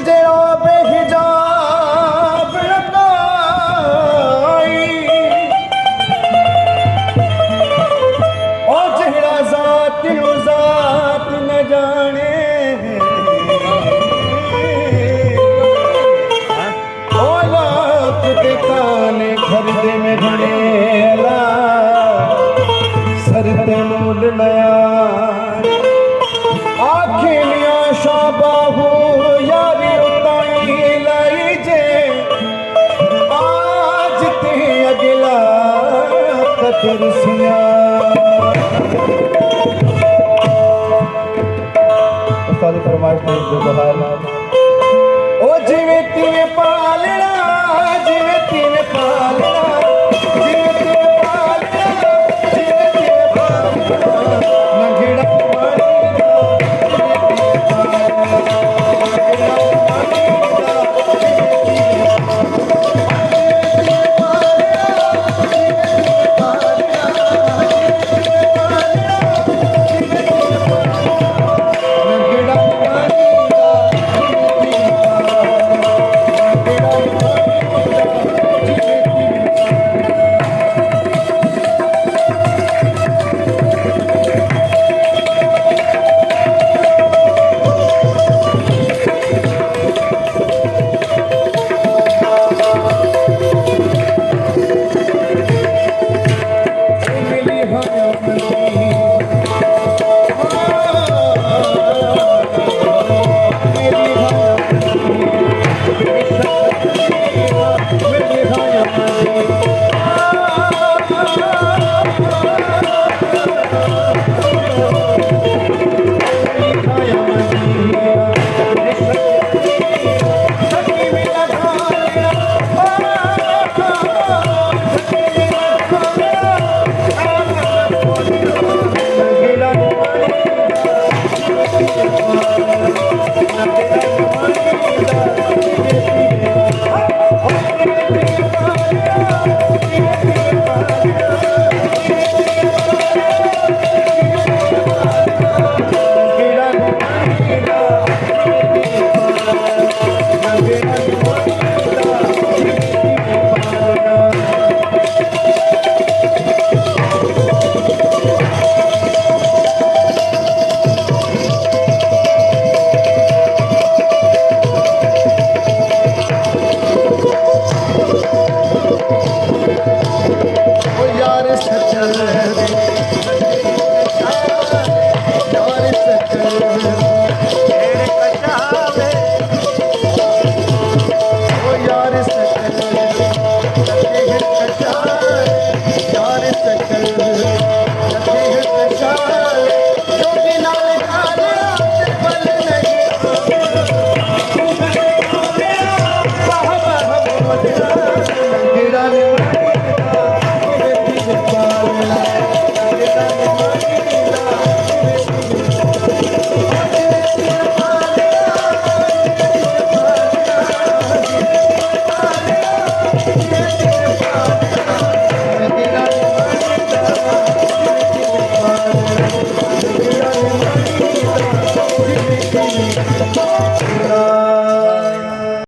जड़ा बेहिजाब लगाई ओ जड़ा जात न जाने ओ लाख के काने खरीदे में ढड़ेला सरते मूल नया आखिलिया शाबाहू यारी उताई लाई जे आज ते अगला कतर सिया उस्ताद फरमाइश थे जो बहाल ओ जिवे तीने पालना जिवे तीने पालना जिवे तीने पालना जिवे तीने पालना नगड़ा